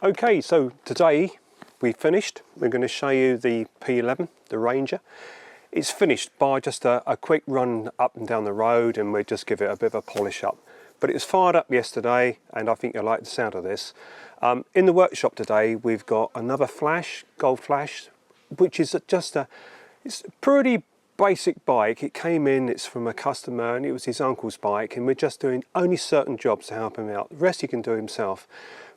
Okay, so today we finished. We're going to show you the P11, the Ranger. It's finished by just a quick run up and down the road, and we'll just give it a bit of a polish up. But it was fired up yesterday, and I think you'll like the sound of this. In the workshop today, we've got another Flash, Gold Flash, which is it's a pretty basic bike. It came in, it's from a customer, and it was his uncle's bike, and we're just doing only certain jobs to help him out. The rest he can do himself.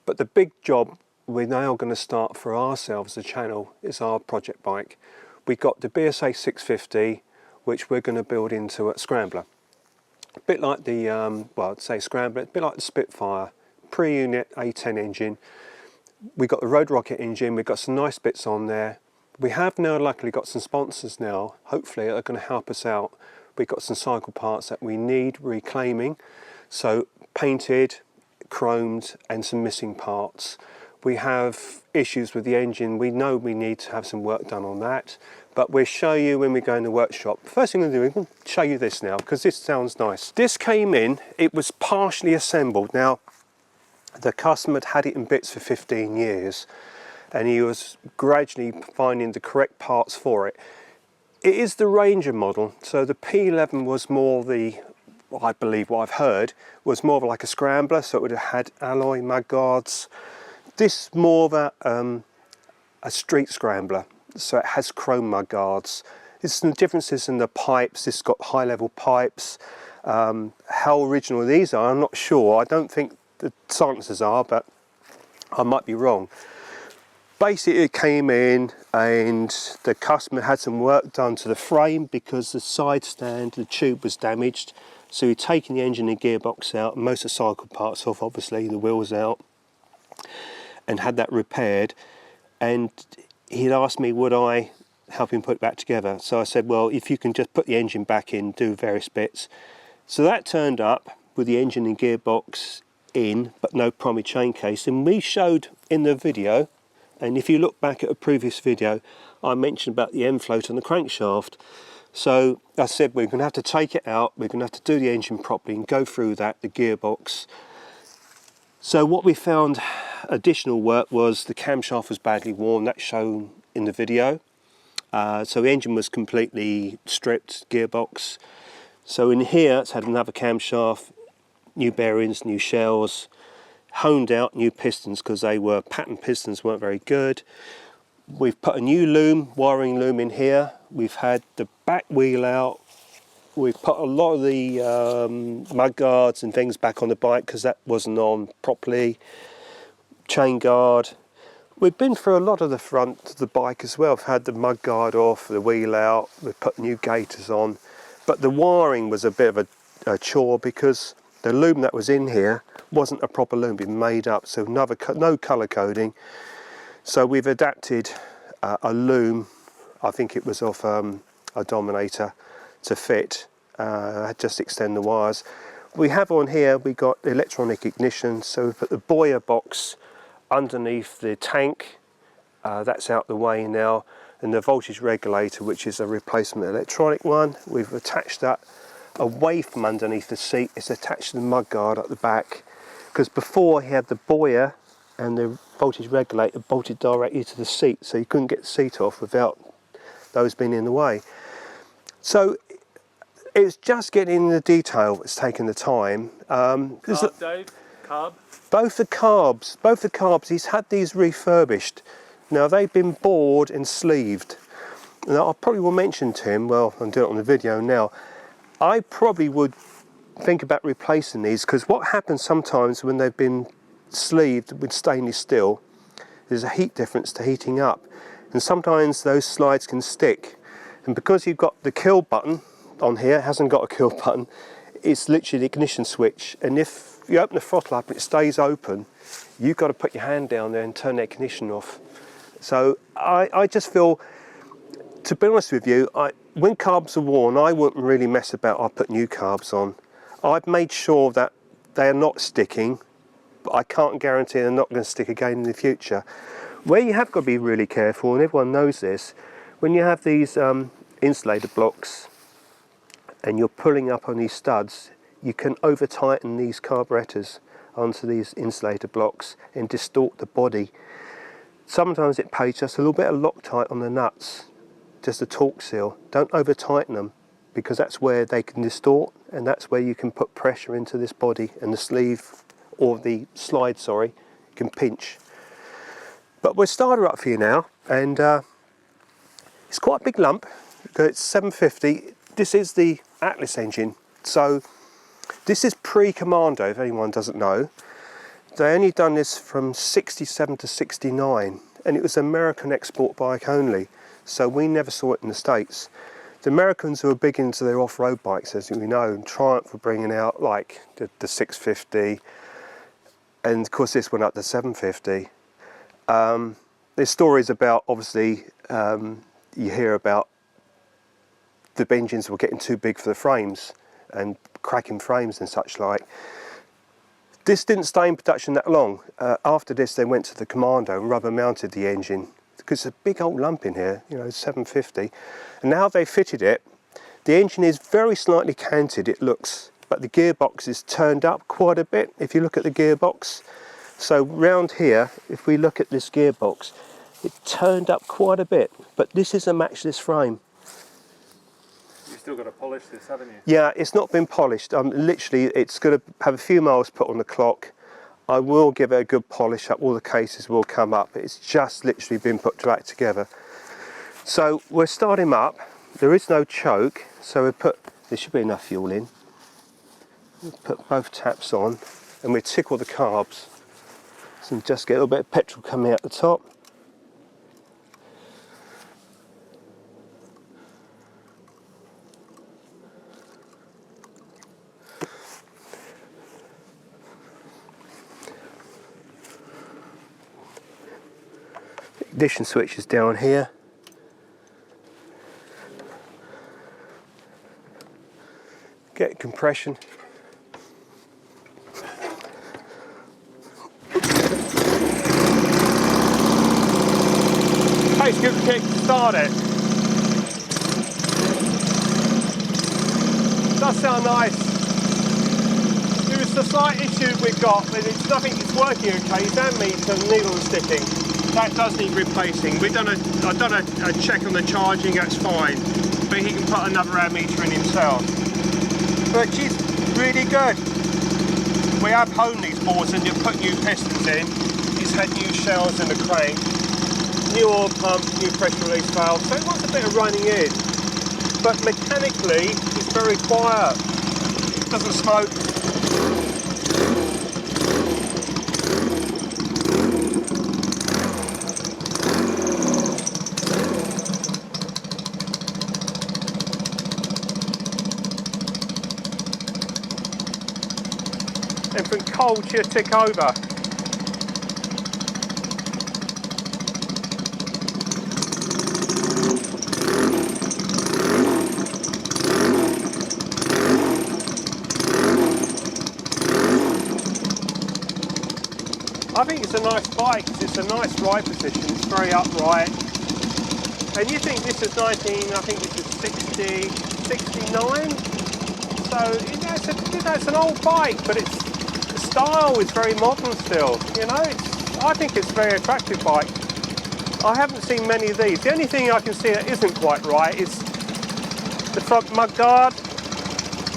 But the big job we're now going to start for ourselves, the channel, is our project bike. We've got the BSA 650, which we're going to build into a Scrambler. A bit like the, well, I'd say Scrambler, a bit like the Spitfire, pre-unit A10 engine. We've got the Road Rocket engine, we've got some nice bits on there. We have now luckily got some sponsors now, hopefully, that are going to help us out. We've got some cycle parts that we need reclaiming, so painted, chromed, and some missing parts. We have issues with the engine. We know we need to have some work done on that, but we'll show you when we go in the workshop. First thing I'm going to do, I'm going to show you this now, because this sounds nice. This came in, it was partially assembled. Now, the customer had had it in bits for 15 years, and he was gradually finding the correct parts for it. It is the Ranger model, so the P11 was more the, I believe what I've heard, was more of like a Scrambler, so it would have had alloy mudguards. This more of a street Scrambler, so it has chrome mudguards. There's some differences in the pipes. This has got high level pipes. How original these are, I'm not sure. I don't think the silencers are, but I might be wrong. Basically it came in and the customer had some work done to the frame because the side stand, the tube was damaged. So he'd taken the engine and gearbox out, most of the cycle parts off, obviously, the wheels out, and had that repaired. And he'd asked me would I help him put it back together. So I said, well, if you can just put the engine back in, do various bits. So that turned up with the engine and gearbox in, but no primary chain case. And we showed in the video, and if you look back at a previous video, I mentioned about the end float on the crankshaft. So I said we're going to have to take it out, we're going to have to do the engine properly and go through that, the gearbox. So what we found additional work was the camshaft was badly worn, that's shown in the video. So the engine was completely stripped, gearbox. So in here it's had another camshaft, new bearings, new shells, honed out new pistons because they were pattern pistons, weren't very good. We've put a new loom, wiring loom in here. We've had the back wheel out. We've put a lot of the mud guards and things back on the bike because that wasn't on properly. Chain guard. We've been through a lot of the front of the bike as well. We've had the mud guard off, the wheel out. We've put new gaiters on. But the wiring was a bit of a chore because the loom that was in here wasn't a proper loom, been made up. So no colour coding. So we've adapted a loom, I think it was off a Dominator, to fit, just extend the wires. We have on here, we got electronic ignition, so we put the boiler box underneath the tank, that's out the way now, and the voltage regulator, which is a replacement electronic one, we've attached that away from underneath the seat. It's attached to the mudguard at the back, because before he had the boiler and the voltage regulator bolted directly to the seat, so you couldn't get the seat off without those being in the way. So it's just getting the detail that's taken the time. Carb, Dave? Carb? Both the carbs, he's had these refurbished. Now they've been bored and sleeved. Now I probably will mention to him, well, I'll do it on the video now, I probably would think about replacing these, because what happens sometimes when they've been sleeved with stainless steel, there's a heat difference to heating up, and sometimes those slides can stick. And because you've got the kill button on here, it hasn't got a kill button, it's literally the ignition switch, and if you open the throttle up and it stays open, you've got to put your hand down there and turn the ignition off. So I just feel, to be honest with you, when carbs are worn, I wouldn't really mess about. I put new carbs on. I've made sure that they are not sticking, but I can't guarantee they're not going to stick again in the future. Where you have got to be really careful, and everyone knows this, when you have these insulator blocks and you're pulling up on these studs, you can over tighten these carburetors. onto these insulator blocks and distort the body. Sometimes it pays just a little bit of Loctite on the nuts, just a torque seal. Don't over tighten them, because that's where they can distort, and that's where you can put pressure into this body, and the sleeve, or the slide, sorry, can pinch. But we'll start her up for you now, and it's quite a big lump. It's 750. This is the Atlas engine, so this is pre-Commando, if anyone doesn't know. They only done this from 67 to 69, and it was an American export bike only, so we never saw it in the States. The Americans were big into their off-road bikes, as we know, and Triumph were bringing out like the 650, and of course this went up to 750. There's stories about, obviously, you hear about the engines were getting too big for the frames and cracking frames and such like. This didn't stay in production that long. After this they went to the Commando and rubber mounted the engine, because it's a big old lump in here, you know, 750. And now they fitted it, the engine is very slightly canted, it looks, but the gearbox is turned up quite a bit if you look at the gearbox. So round here, if we look at this gearbox, it turned up quite a bit, but this is a matchless frame. You've still got to polish this, haven't you? Yeah, it's not been polished. Literally, it's going to have a few miles put on the clock. I will give it a good polish up, all the cases will come up. It's just literally been put back together. So we'll start him up. There is no choke, so there should be enough fuel in. We'll put both taps on, and we'll tickle the carbs. So just get a little bit of petrol coming out the top. Ignition switch is down here. Get compression. Takes a good kick to start it. Does sound nice. There's a slight issue we've got, but it's nothing, it's working okay. His ammeter needle is sticking. That does need replacing. I've done a check on the charging, that's fine. But he can put another ammeter in himself. But she's really good. We have honed these boards and you put new pistons in. He's had new shells in the crank, new oil pump, new pressure release valve. So it wants a bit of running in. But mechanically, it's very quiet. Doesn't smoke. And from cold she'll tick over. I think it's a nice bike because it's a nice ride position, it's very upright. And you think this is 19, I think this is 60, 69. So, you know, it's an old bike, but the style is very modern still. You know, I think it's a very attractive bike. I haven't seen many of these. The only thing I can see that isn't quite right is the front mudguard.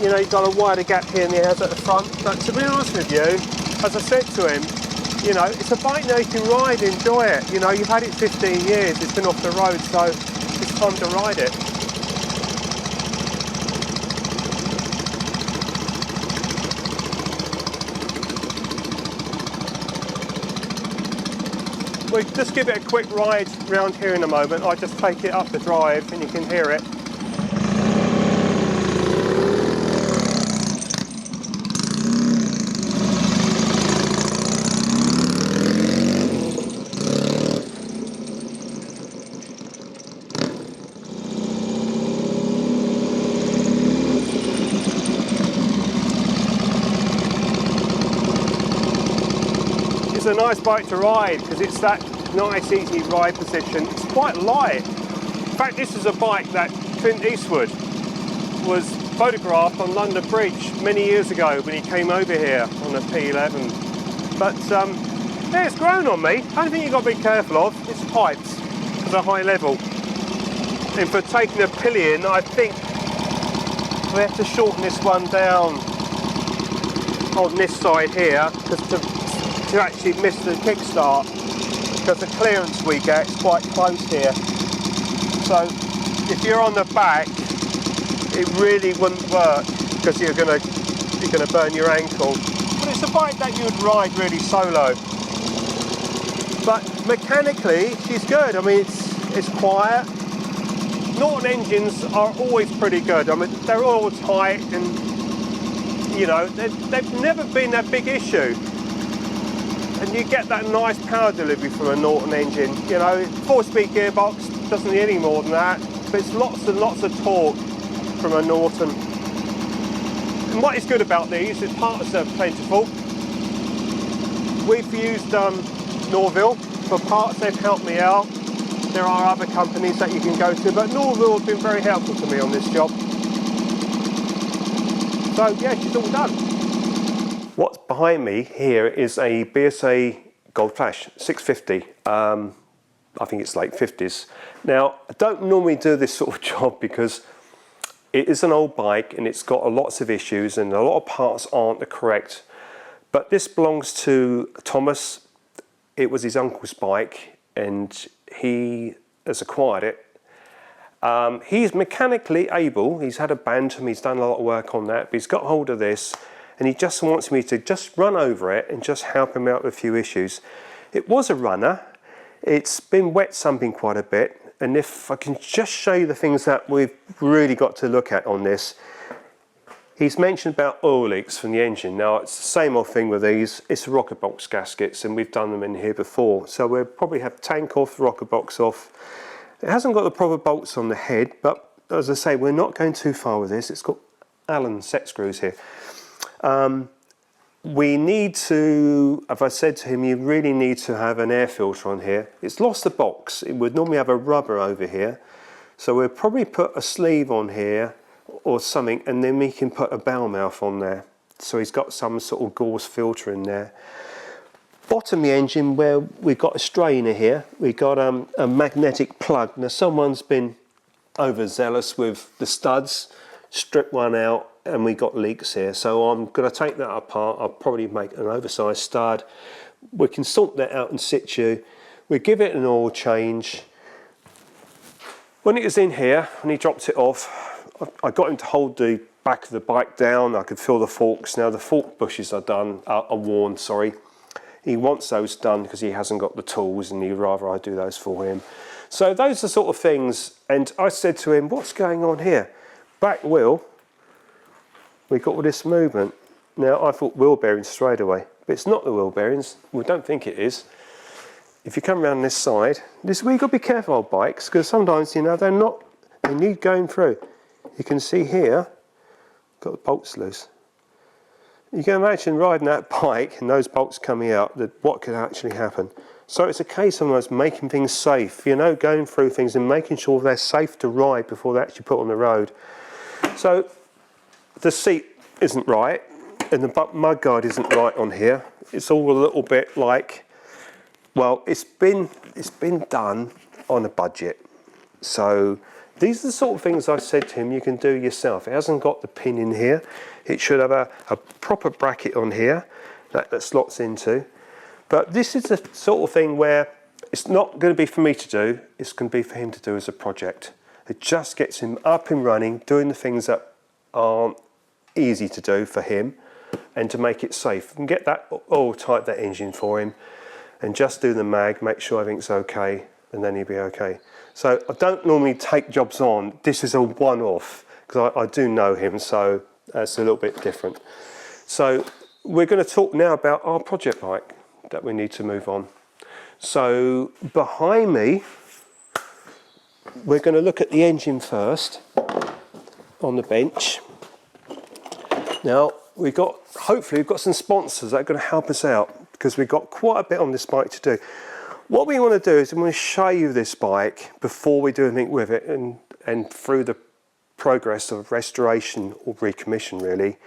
You know, you've got a wider gap here than he has at the front. But to be honest with you, as I said to him, you know, it's a bike now you can ride, enjoy it. You know, you've had it 15 years, it's been off the road, so it's fun to ride it. We'll just give it a quick ride round here in a moment. I'll just take it up the drive and you can hear it. It's a nice bike to ride because it's that nice easy ride position. It's quite light. In fact, this is a bike that Clint Eastwood was photographed on London Bridge many years ago when he came over here on a P11. But yeah, it's grown on me. Only thing you've got to be careful of is pipes at a high level. And for taking a pillion, I think we have to shorten this one down on this side here, because to actually miss the kickstart, because the clearance we get is quite close here. So if you're on the back, it really wouldn't work, because you're gonna burn your ankle. But it's a bike that you would ride really solo. But mechanically, she's good. I mean, it's quiet. Norton engines are always pretty good. I mean, they're all tight, and you know, they've never been that big issue. And you get that nice power delivery from a Norton engine. You know, 4-speed gearbox doesn't need any more than that, but it's lots and lots of torque from a Norton. And what is good about these is parts are plentiful. We've used Norville for parts. They've helped me out. There are other companies that you can go to, but Norville have been very helpful to me on this job. So yeah, she's all done. What's behind me here is a BSA Gold Flash 650. I think it's late 50s. Now, I don't normally do this sort of job because it is an old bike and it's got lots of issues and a lot of parts aren't the correct. But this belongs to Thomas. It was his uncle's bike and he has acquired it. He's mechanically able. He's had a Bantam, he's done a lot of work on that, but he's got hold of this and he just wants me to just run over it and just help him out with a few issues. It was a runner. It's been wet sumping quite a bit, and if I can just show you the things that we've really got to look at on this. He's mentioned about oil leaks from the engine. Now, it's the same old thing with these. It's the rocker box gaskets, and we've done them in here before. So we'll probably have tank off, the rocker box off. It hasn't got the proper bolts on the head, but as I say, we're not going too far with this. It's got Allen set screws here. We need to, as I said to him, you really need to have an air filter on here. It's lost the box. It would normally have a rubber over here. So we'll probably put a sleeve on here or something, and then we can put a bell mouth on there. So he's got some sort of gauze filter in there. Bottom of the engine, where we've got a strainer here, we've got a magnetic plug. Now someone's been overzealous with the studs, stripped one out, and we got leaks here. So I'm going to take that apart. I'll probably make an oversized stud. We can sort that out in situ. We give it an oil change. When it was in here, and he dropped it off, I got him to hold the back of the bike down. I could feel the forks. Now the fork bushes are done, are worn, sorry. He wants those done because he hasn't got the tools and he'd rather I do those for him. So those are sort of things. And I said to him, what's going on here? Back wheel, we got all this movement. Now I thought wheel bearings straight away, but it's not the wheel bearings. We don't think it is. If you come around this side, we've got to be careful of bikes because sometimes, you know, they need going through. You can see here, got the bolts loose. You can imagine riding that bike and those bolts coming out, what could actually happen. So it's a case of almost making things safe, you know, going through things and making sure they're safe to ride before they're actually put on the road. So the seat isn't right and the mudguard isn't right on here. It's all a little bit like, well, it's been done on a budget. So these are the sort of things I said to him you can do yourself. It hasn't got the pin in here. It should have a proper bracket on here that slots into. But this is the sort of thing where it's not going to be for me to do, it's going to be for him to do as a project. It just gets him up and running, doing the things that aren't easy to do for him and to make it safe. And get that oil tight that engine for him and just do the mag, make sure everything's okay, and then he'll be okay. So I don't normally take jobs on. This is a one-off because I do know him, so it's a little bit different. So we're going to talk now about our project bike that we need to move on. So behind me, we're going to look at the engine first on the bench. Now hopefully we've got some sponsors that are going to help us out because we've got quite a bit on this bike to do. What we want to do is we want to show you this bike before we do anything with it and through the progress of restoration or recommission really.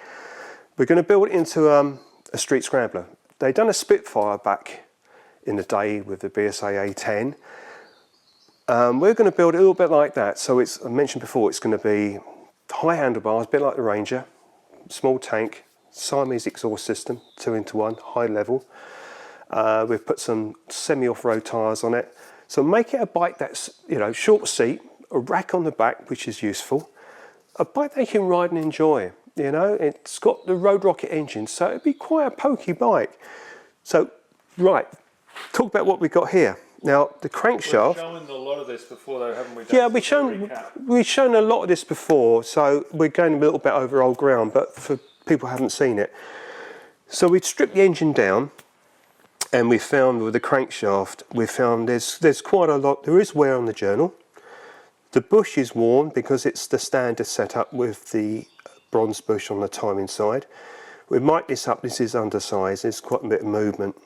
We're going to build it into a street scrambler. They'd done a Spitfire back in the day with the BSA A10. We're going to build it a little bit like that. So it's, I mentioned before, it's going to be high handlebars, a bit like the Ranger, small tank, Siamese exhaust system, 2-into-1, high level. We've put some semi-off-road tyres on it. So make it a bike that's, you know, short seat, a rack on the back, which is useful. A bike they can ride and enjoy. You know, it's got the Road Rocket engine, so it'd be quite a pokey bike. So, right, talk about what we've got here. Now, the crankshaft. We've shown a lot of this before, though, haven't we? Yeah, we've shown a lot of this before, so we're going a little bit over old ground, but for people who haven't seen it. So we stripped the engine down, and we found with the crankshaft, we found there's quite a lot, there is wear on the journal. The bush is worn because it's the standard setup with the bronze bush on the timing side. We mic this up, this is undersized, there's quite a bit of movement.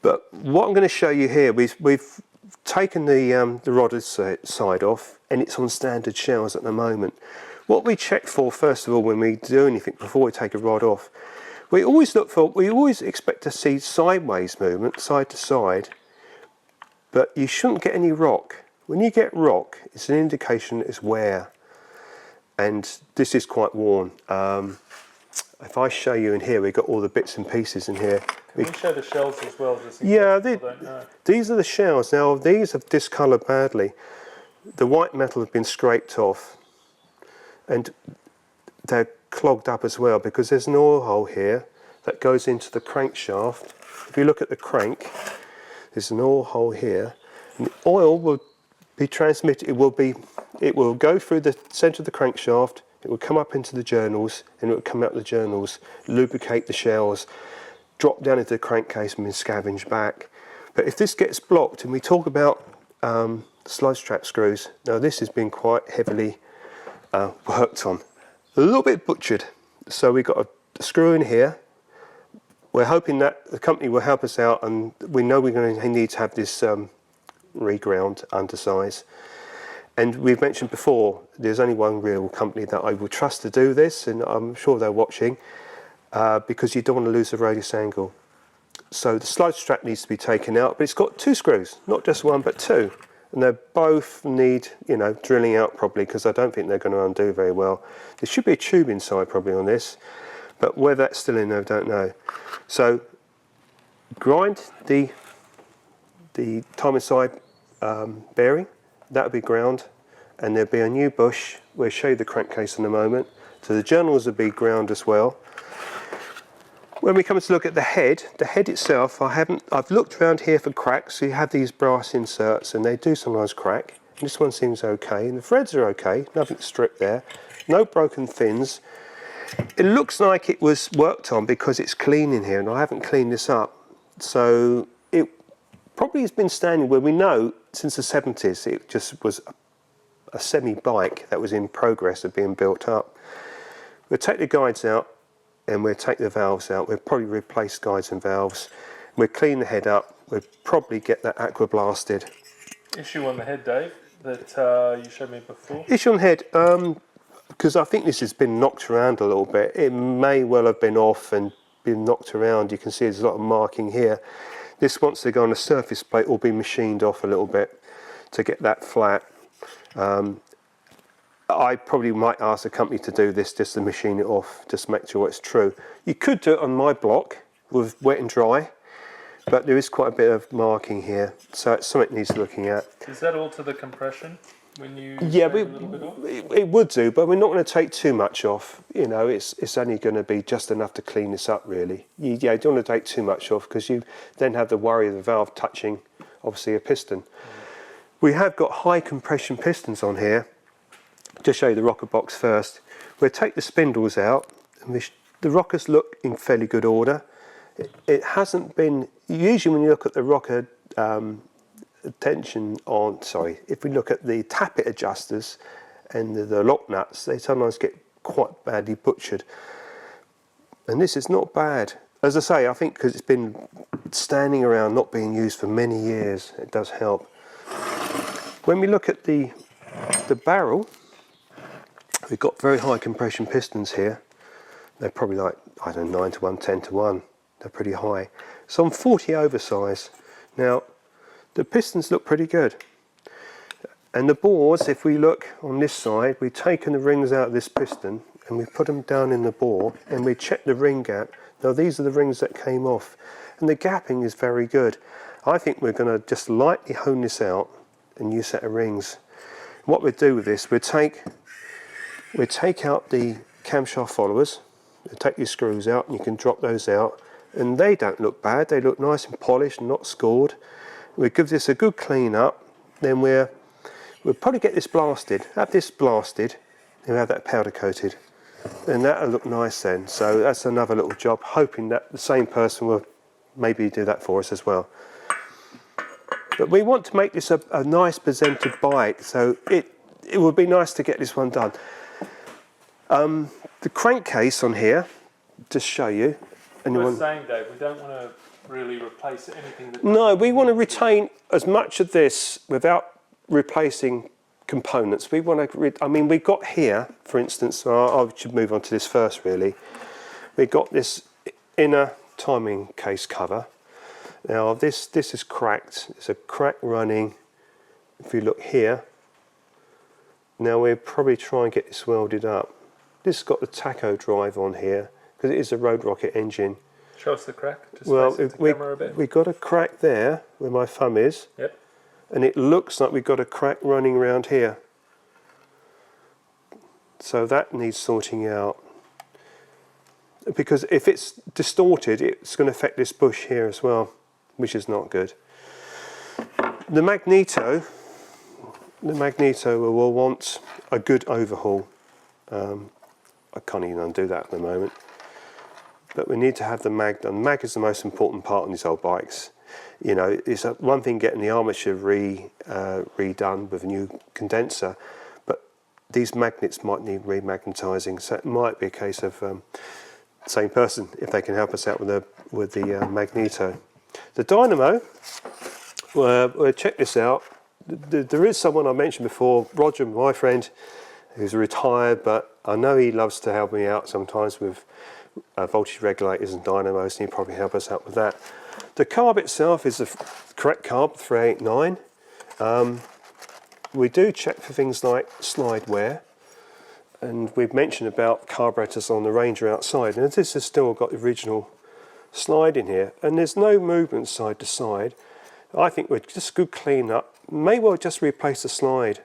But what I'm going to show you here, we've taken the rod side off, and it's on standard shells at the moment. What we check for, first of all, when we do anything, before we take a rod off, we always expect to see sideways movement, side to side, but you shouldn't get any rock. When you get rock, it's an indication that it's wear, and this is quite worn. If I show you in here, we've got all the bits and pieces in here. Can we show the shells as well? Just Yeah, these are the shells. Now, these have discoloured badly. The white metal has been scraped off, and they're clogged up as well because there's an oil hole here that goes into the crankshaft. If you look at the crank, there's an oil hole here, and the oil will be transmitted. It will go through the centre of the crankshaft. It will come up into the journals, and it will come out the journals, lubricate the shells, drop down into the crankcase and be scavenged back. But if this gets blocked, and we talk about sludge trap screws, now this has been quite heavily worked on. A little bit butchered. So we've got a screw in here. We're hoping that the company will help us out, and we know we're going to need to have this reground undersize. And we've mentioned before, there's only one real company that I would trust to do this, and I'm sure they're watching, because you don't want to lose the radius angle. So the sludge strap needs to be taken out, but it's got 2 screws, not just one, but 2. And they both need, you know, drilling out properly, because I don't think they're going to undo very well. There should be a tube inside probably on this, but whether that's still in there, I don't know. So grind the timing side bearing. That will be ground, and there'll be a new bush. We'll show you the crankcase in a moment. So the journals will be ground as well. When we come to look at the head itself, I've looked around here for cracks. So you have these brass inserts, and they do sometimes crack. This one seems okay, and the threads are okay. Nothing stripped there. No broken fins. It looks like it was worked on because it's clean in here, and I haven't cleaned this up. So it probably has been standing where we know since the 70s. It just was a semi-bike that was in progress of being built up. We'll take the guides out, and we'll take the valves out. We'll probably replace guides and valves. We'll clean the head up. We'll probably get that aqua blasted. Issue on the head, Dave, that you showed me before? Issue on the head, because I think this has been knocked around a little bit. It may well have been off and been knocked around. You can see there's a lot of marking here. This, once they go on a surface plate, will be machined off a little bit to get that flat. I probably might ask the company to do this, just to machine it off, just make sure it's true. You could do it on my block with wet and dry, but there is quite a bit of marking here, so it's something that needs looking at. Is that all to the compression? When you yeah, a little bit off? it would do, but we're not going to take too much off. You know, it's only going to be just enough to clean this up, really. You don't want to take too much off, because you then have the worry of the valve touching, obviously, a piston. We have got high compression pistons on here. Just show you the rocker box first. We'll take the spindles out, and the rockers look in fairly good order. It hasn't been, usually when you look at the rocker if we look at the tappet adjusters and the lock nuts, they sometimes get quite badly butchered. And this is not bad. As I say, I think because it's been standing around not being used for many years, it does help. When we look at the barrel, we've got very high compression pistons here. They're probably like, I don't know, 9 to 1, 10 to 1. they're pretty high. So I'm 40 oversize. Now the pistons look pretty good, and the bores, if we look on this side, we've taken the rings out of this piston and we put them down in the bore and we check the ring gap. Now these are the rings that came off, and the gapping is very good. I think we're going to just lightly hone this out, a new set of rings. What we'll do with this, we'll take out the camshaft followers, we'll take these screws out, and you can drop those out, and they don't look bad, they look nice and polished and not scored. We'll give this a good clean up, then we'll probably get this blasted, have this blasted, and have that powder coated, and that'll look nice then. So that's another little job, hoping that the same person will maybe do that for us as well. But we want to make this a nice presented bike, so it would be nice to get this one done. The crankcase on here, just show you. We're saying, Dave, we don't want to really replace anything. No, we want to retain as much of this without replacing components. We want to, I mean, we've got here, for instance, I should move on to this first really. We've got this inner timing case cover. Now this is cracked, it's a crack running, if you look here. Now we'll probably try and get this welded up. This has got the tacho drive on here, because it is a road rocket engine. Show us the crack, just well, face the camera a bit. We've got a crack there, where my thumb is. Yep. And it looks like we've got a crack running around here. So that needs sorting out. Because if it's distorted, it's going to affect this bush here as well, which is not good. The magneto will want a good overhaul. I can't even undo that at the moment. But we need to have the mag done. The mag is the most important part on these old bikes. You know, it's one thing getting the armature redone with a new condenser, but these magnets might need remagnetising, so it might be a case of same person, if they can help us out with the magneto. The dynamo, we'll check this out. There is someone I mentioned before, Roger, my friend, who's retired, but I know he loves to help me out sometimes with voltage regulators and dynamos, and he'll probably help us out with that. The carb itself is the correct carb, 389. We do check for things like slide wear, and we've mentioned about carburetors on the Ranger outside, and this has still got the original slide in here, and there's no movement side to side. I think we're just good clean up. May well just replace the slide.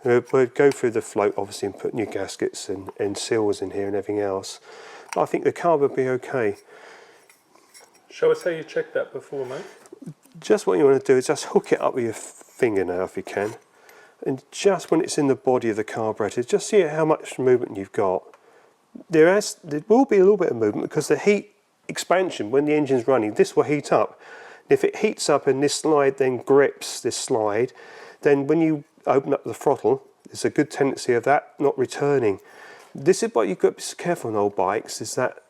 We'll go through the float obviously and put new gaskets and seals in here and everything else. But I think the carb will be okay. Show us how you checked that before, mate. Just what you want to do is just hook it up with your fingernail if you can, and just when it's in the body of the carburetor, just see how much movement you've got. There will be a little bit of movement because the heat expansion, when the engine's running, this will heat up. If it heats up and this slide then grips this slide, then when you open up the throttle, there's a good tendency of that not returning. This is what you've got to be careful on old bikes, is that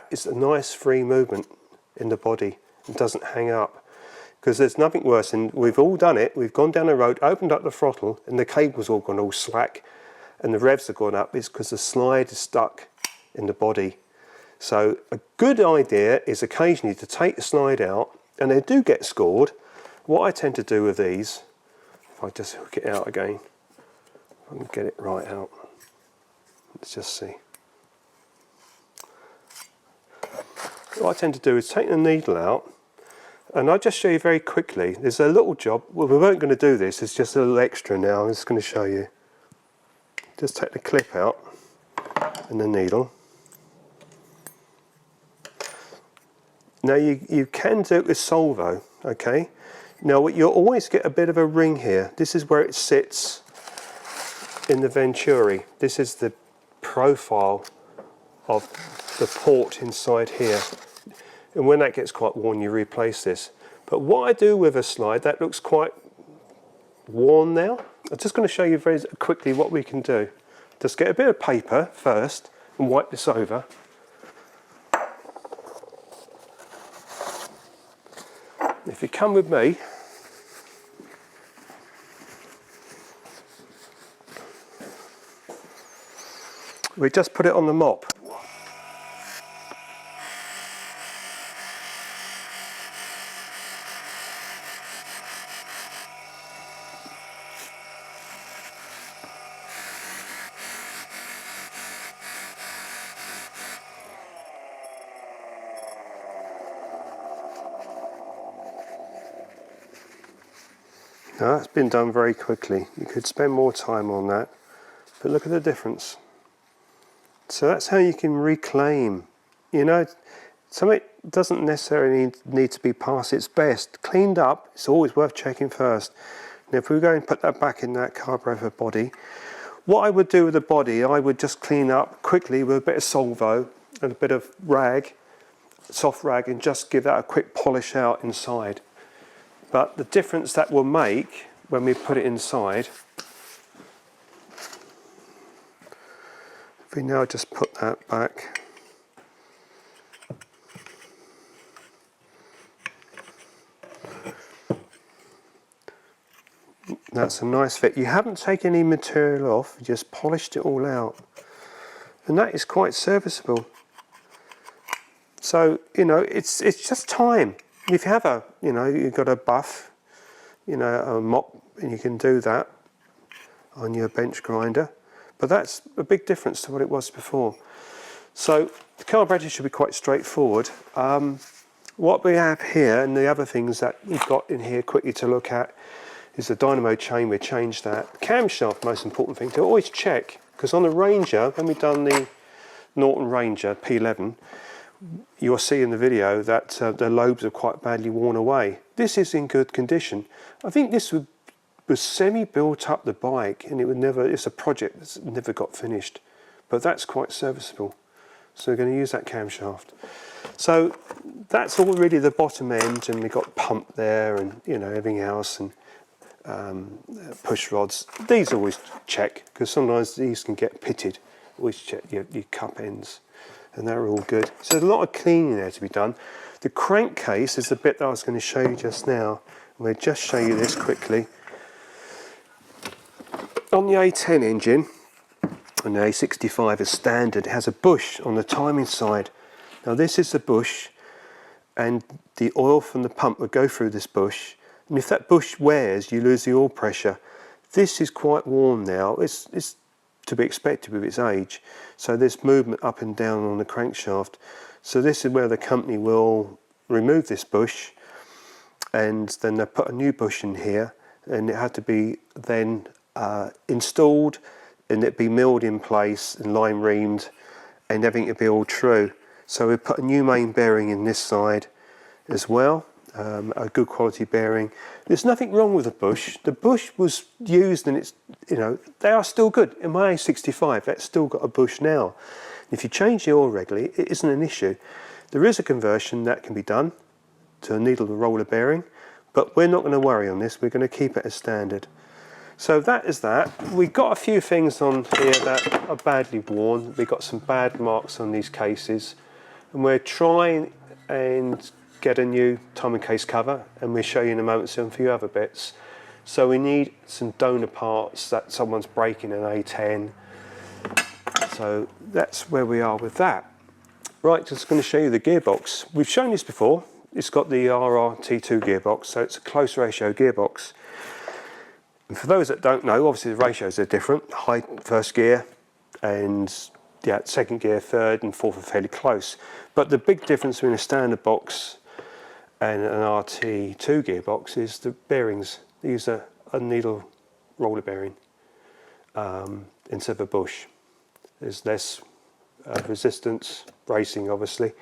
is a nice free movement in the body. It doesn't hang up. Because there's nothing worse, and we've all done it. We've gone down the road, opened up the throttle, and the cable's all gone all slack, and the revs have gone up. It's because the slide is stuck in the body. So a good idea is occasionally to take the slide out, and they do get scored. What I tend to do with these, if I just hook it out again, if I can get it right out. Let's just see. What I tend to do is take the needle out, and I'll just show you very quickly. There's a little job. Well, we weren't going to do this. It's just a little extra now. I'm just going to show you. Just take the clip out and the needle. Now you can do it with Solvo, okay? Now you'll always get a bit of a ring here. This is where it sits in the Venturi. This is the profile of the port inside here. And when that gets quite worn, you replace this. But what I do with a slide, that looks quite worn now. I'm just going to show you very quickly what we can do. Just get a bit of paper first and wipe this over. If you come with me, we just put it on the mop. Now that's been done very quickly. You could spend more time on that, but look at the difference. So that's how you can reclaim, you know, something doesn't necessarily need to be past its best. Cleaned up, it's always worth checking first. And if we go and put that back in that carburetor body, what I would do with the body, I would just clean up quickly with a bit of Solvo and a bit of rag, soft rag, and just give that a quick polish out inside. But the difference that will make when we put it inside, if we now just put that back, that's a nice fit. You haven't taken any material off, you just polished it all out. And that is quite serviceable. So, you know, it's just time. If you have a, you know, you've got a buff, you know, a mop, and you can do that on your bench grinder. But that's a big difference to what it was before. So the carburetor should be quite straightforward. What we have here, and the other things that we've got in here quickly to look at, is the dynamo chain. We changed that. Camshaft, most important thing to always check, because on the Ranger, when we've done the Norton Ranger P11, you'll see in the video that the lobes are quite badly worn away. This is in good condition. I think this was semi-built up the bike, and it's a project that's never got finished, but that's quite serviceable. So we're going to use that camshaft. So that's all really the bottom end, and we've got pump there, and you know, everything else, and push rods. These always check, because sometimes these can get pitted. Always check your cup ends, and they're all good. So there's a lot of cleaning there to be done. The crankcase is the bit that I was going to show you just now. I'm going to just show you this quickly. On the A10 engine, and the A65 is standard, it has a bush on the timing side. Now this is the bush, and the oil from the pump would go through this bush, and if that bush wears, you lose the oil pressure. This is quite worn now. It's to be expected with its age. So there's movement up and down on the crankshaft. So this is where the company will remove this bush, and then they put a new bush in here, and it had to be then installed, and it'd be milled in place and line reamed, and everything would be all true. So we put a new main bearing in this side as well, a good quality bearing. There's nothing wrong with the bush. The bush was used, and it's, you know, they are still good. In my A65, that's still got a bush now. If you change the oil regularly, it isn't an issue. There is a conversion that can be done to a needle to roller bearing, but we're not going to worry on this. We're going to keep it as standard. So that is that. We've got a few things on here that are badly worn. We've got some bad marks on these cases, and we're trying and get a new timing case cover, and we'll show you in a moment some few other bits. So we need some donor parts that someone's breaking an A10. So that's where we are with that. Right, just going to show you the gearbox. We've shown this before. It's got the RRT2 gearbox, so it's a close ratio gearbox. And for those that don't know, obviously the ratios are different. High first gear, and yeah, second gear, third and fourth are fairly close. But the big difference between a standard box and an RT2 gearbox is the bearings. These are a needle roller bearing instead of a bush. There's less resistance, racing obviously.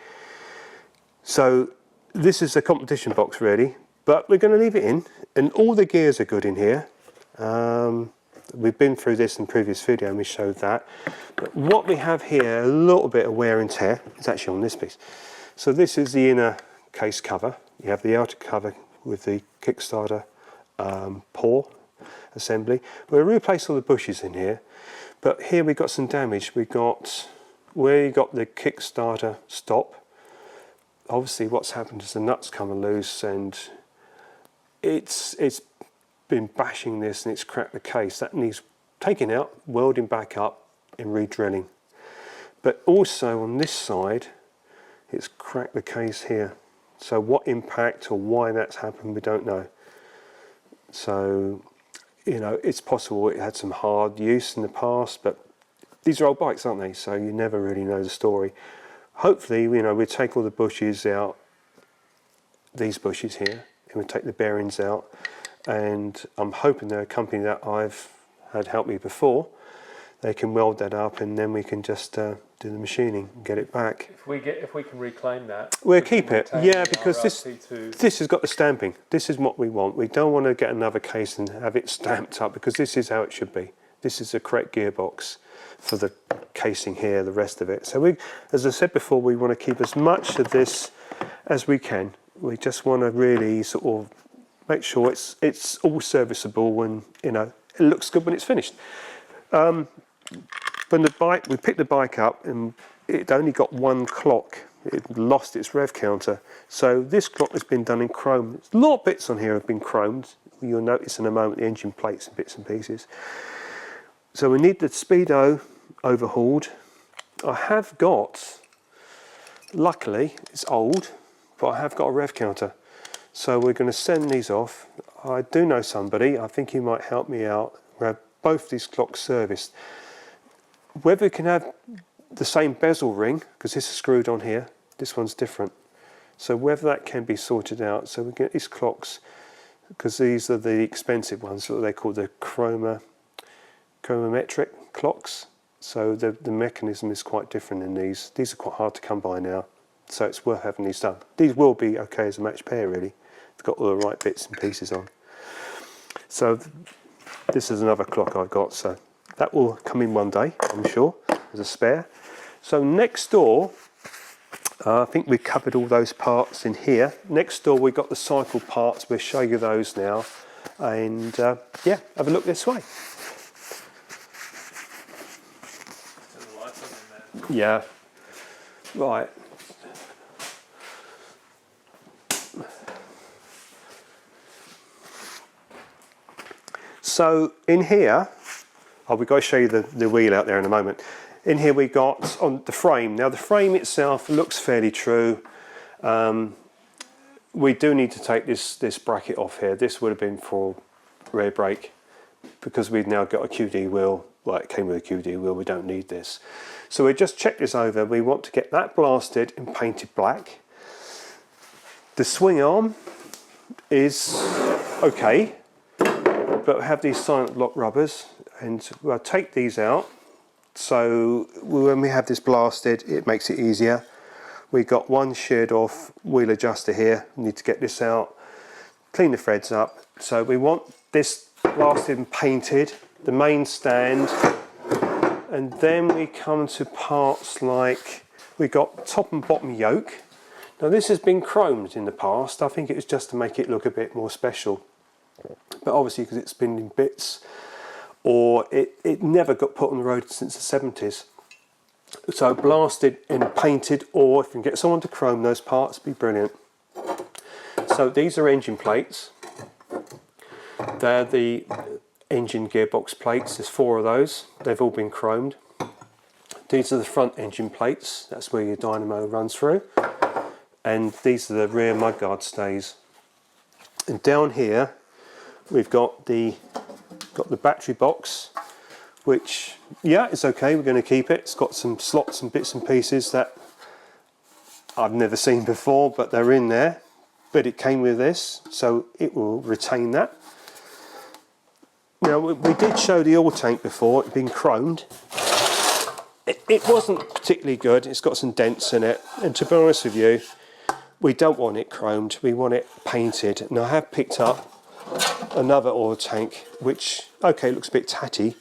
So this is a competition box really, but we're going to leave it in, and all the gears are good in here. We've been through this in previous video and we showed that. But what we have here, a little bit of wear and tear, is actually on this piece. So this is the inner case cover. You have the outer cover with the Kickstarter paw assembly. We'll replace all the bushes in here, but here we've got some damage. We've got where you got the Kickstarter stop. Obviously what's happened is the nuts come loose, and it's been bashing this, and it's cracked the case. That needs taking out, welding back up and re-drilling. But also on this side, it's cracked the case here. So what impact or why that's happened, we don't know. So, you know, it's possible it had some hard use in the past, but these are old bikes, aren't they? So you never really know the story. Hopefully, you know, we'll take all the bushes out, these bushes here, and we'll take the bearings out, and I'm hoping they're a company that I've had help me before. They can weld that up, and then we can just do the machining and get it back. If we can reclaim that, We'll keep it, retain yeah, the because this has got the stamping. This is what we want. We don't want to get another case and have it stamped up, because this is how it should be. This is the correct gearbox for the casing here, the rest of it. So we, as I said before, we want to keep as much of this as we can. We just want to really sort of make sure it's all serviceable, and you know, it looks good when it's finished. When we picked the bike up, and it only got one clock. It lost its rev counter. So this clock has been done in chrome. A lot of bits on here have been chromed. You'll notice in a moment the engine plates and bits and pieces. So we need the speedo overhauled. I have got, luckily it's old, but I have got a rev counter. So we're going to send these off. I do know somebody, I think he might help me out. We have both these clocks serviced. Whether we can have the same bezel ring, because this is screwed on here, this one's different. So whether that can be sorted out, so we get these clocks, because these are the expensive ones, what they call the chronometric clocks. So the mechanism is quite different in these. These are quite hard to come by now, so it's worth having these done. These will be okay as a match pair, really. It's got all the right bits and pieces on. So this is another clock I got, so that will come in one day, I'm sure, as a spare. So next door, I think we covered all those parts in here. Next door we got the cycle parts. We'll show you those now, and yeah, have a look this way. Yeah, right. So in here, we've got to show you the wheel out there in a moment. In here we got on the frame. Now the frame itself looks fairly true. We do need to take this bracket off here. This would have been for rear brake, because we've now got a QD wheel. Well, it came with a QD wheel, we don't need this. So we just check this over. We want to get that blasted and painted black. The swing arm is okay, but we have these silent lock rubbers, and we'll take these out. So when we have this blasted, it makes it easier. We got one sheared off wheel adjuster here. We need to get this out, clean the threads up. So we want this blasted and painted, the main stand, and then we come to parts like we got top and bottom yoke. Now this has been chromed in the past. I think it was just to make it look a bit more special, but obviously because it's been in bits, or it never got put on the road since the 70s. So blasted and painted, or if you can get someone to chrome those parts, it'd be brilliant. So these are engine plates. They're the engine gearbox plates. There's 4 of those. They've all been chromed. These are the front engine plates. That's where your dynamo runs through. And these are the rear mudguard stays. And down here we've got the battery box, which, yeah, it's okay, we're going to keep it. It's got some slots and bits and pieces that I've never seen before, but they're in there. But it came with this, so it will retain that. Now, we did show the oil tank before. It'd been chromed. It wasn't particularly good. It's got some dents in it, and to be honest with you, we don't want it chromed, we want it painted. And I have picked up another oil tank, which, okay, looks a bit tatty,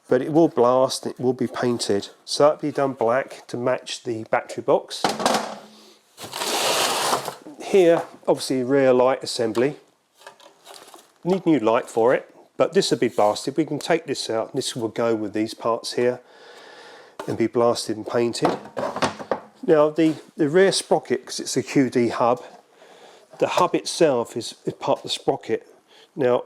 but it will blast, it will be painted. So that'll be done black to match the battery box. Here, obviously, rear light assembly. Need new light for it, but this will be blasted. We can take this out, and this will go with these parts here and be blasted and painted. Now the rear sprocket, because it's a QD hub, the hub itself is part of the sprocket. Now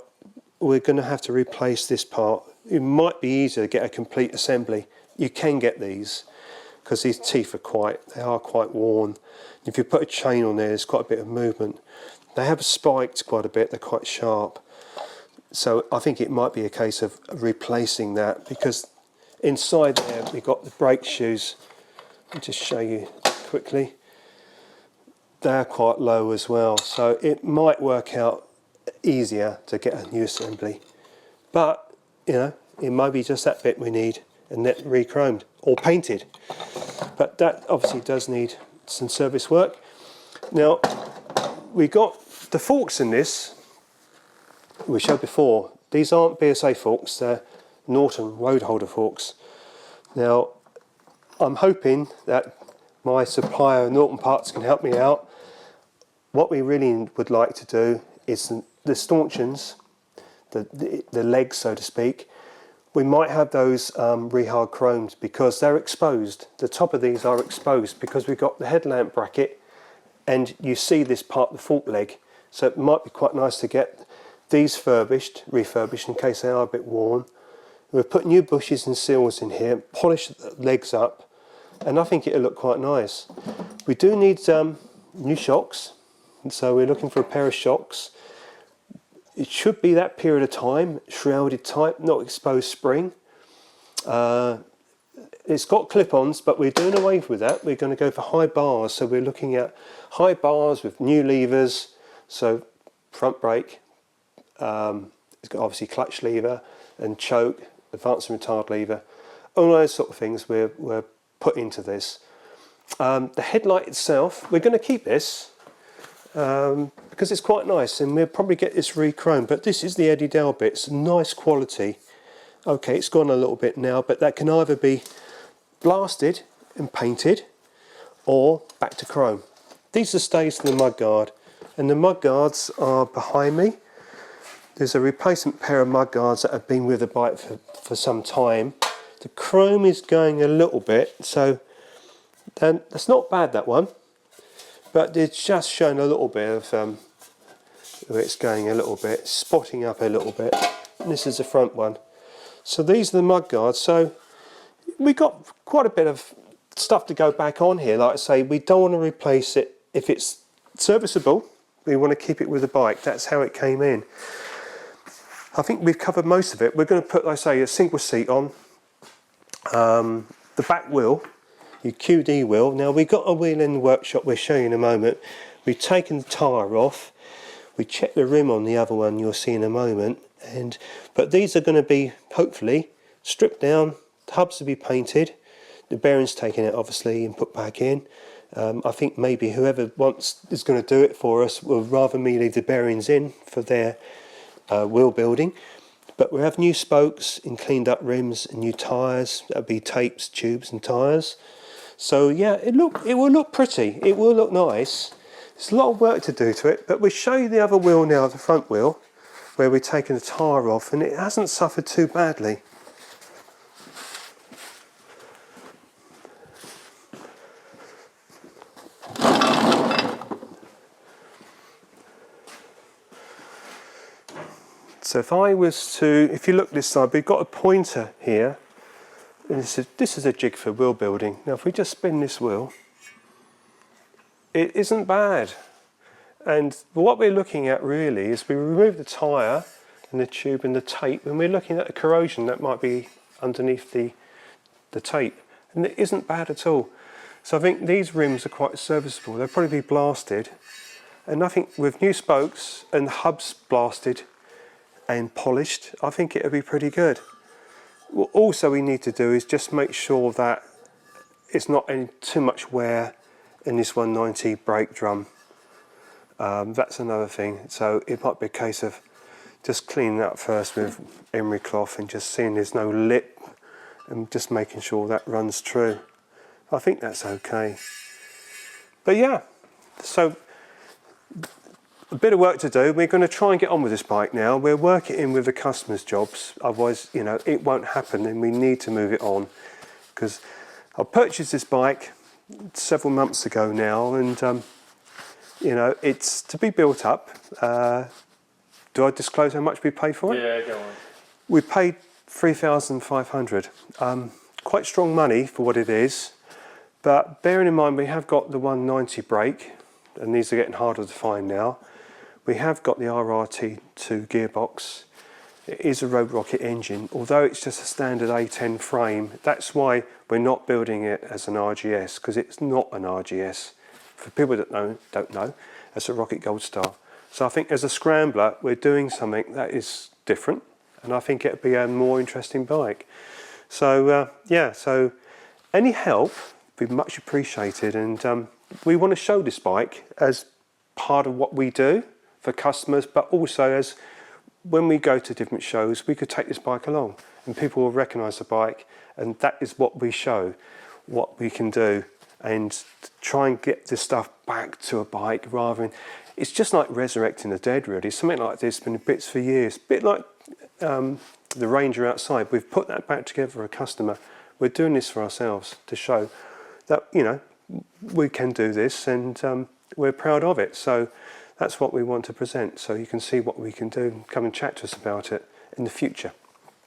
we're going to have to replace this part. It might be easier to get a complete assembly. You can get these, because these teeth are quite worn. If you put a chain on there, there's quite a bit of movement. They have spiked quite a bit, they're quite sharp. So I think it might be a case of replacing that, because inside there we've got the brake shoes. I'll just show you quickly. They're quite low as well, so it might work out easier to get a new assembly. But, you know, it might be just that bit we need and that re-chromed or painted. But that obviously does need some service work. Now, we got the forks in this, we showed before. These aren't BSA forks, they're Norton road holder forks. Now, I'm hoping that my supplier Norton Parts can help me out. What we really would like to do is the stanchions, the legs so to speak, we might have those re-hard chromed because they're exposed. The top of these are exposed because we've got the headlamp bracket and you see this part, the fork leg. So it might be quite nice to get these refurbished in case they are a bit worn. We've put new bushes and seals in here, polished the legs up, and I think it'll look quite nice. We do need new shocks, and so we're looking for a pair of shocks. It should be that period of time, shrouded type, not exposed spring. It's got clip-ons, but we're doing away with that. We're going to go for high bars, so we're looking at high bars with new levers, so front brake, it's got obviously clutch lever and choke, advance and retard lever, all those sort of things we're put into this. The headlight itself, we're going to keep this because it's quite nice, and we'll probably get this re-chromed, but this is the Eddie Dowell bit. It's nice quality. Okay, it's gone a little bit now, but that can either be blasted and painted or back to chrome. These are stays for the mudguard, and the mudguards are behind me. There's a replacement pair of mudguards that have been with the bike for some time. The chrome is going a little bit, so that's not bad, that one, but it's just showing a little bit of it's going a little bit, spotting up a little bit. And this is the front one. So these are the mudguards. So we got quite a bit of stuff to go back on here. Like I say, we don't want to replace it. If it's serviceable, we want to keep it with the bike. That's how it came in. I think we've covered most of it. We're going to put, like I say, a single seat on. The back wheel, your QD wheel. Now we've got a wheel in the workshop we'll show you in a moment. We've taken the tyre off. We checked the rim on the other one you'll see in a moment. But these are going to be, hopefully, stripped down. The hubs will be painted. The bearings taken out, obviously, and put back in. I think maybe whoever is going to do it for us will rather me leave the bearings in for their wheel building. But we have new spokes and cleaned up rims and new tyres. That'll be tapes, tubes and tyres. So yeah, it will look pretty. It will look nice. There's a lot of work to do to it, but we'll show you the other wheel now, the front wheel, where we've taken the tyre off, and it hasn't suffered too badly. So if you look this side, we've got a pointer here, and this is a jig for wheel building. Now if we just spin this wheel, it isn't bad. And what we're looking at really is we remove the tyre and the tube and the tape, and we're looking at the corrosion that might be underneath the tape, and it isn't bad at all. So I think these rims are quite serviceable. They'll probably be blasted, and I think with new spokes and the hubs blasted and polished, I think it'll be pretty good. What also we need to do is just make sure that it's not any too much wear in this 190 brake drum. That's another thing. So it might be a case of just cleaning that up first with emery cloth and just seeing there's no lip and just making sure that runs true. I think that's okay. But yeah, so a bit of work to do. We're going to try and get on with this bike now. We'll work it in with the customers' jobs, otherwise, you know, it won't happen, and we need to move it on. Because I purchased this bike several months ago now, and you know, it's to be built up. Do I disclose how much we paid for it? Yeah, go on. We paid $3,500. Quite strong money for what it is, but bearing in mind we have got the 190 brake, and these are getting harder to find now. We have got the RRT2 gearbox. It is a Road Rocket engine, although it's just a standard A10 frame. That's why we're not building it as an RGS, because it's not an RGS. For people that don't know, that's a Rocket Gold Star. So I think as a scrambler, we're doing something that is different, and I think it'd be a more interesting bike. So yeah, so any help would be much appreciated, and we want to show this bike as part of what we do for customers, but also as when we go to different shows, we could take this bike along and people will recognise the bike, and that is what we show, what we can do, and try and get this stuff back to a bike rather than, it's just like resurrecting the dead really. Something like this has been in bits for years, a bit like the Ranger outside. We've put that back together for a customer. We're doing this for ourselves to show that, you know, we can do this, and we're proud of it. So that's what we want to present, so you can see what we can do and come and chat to us about it in the future.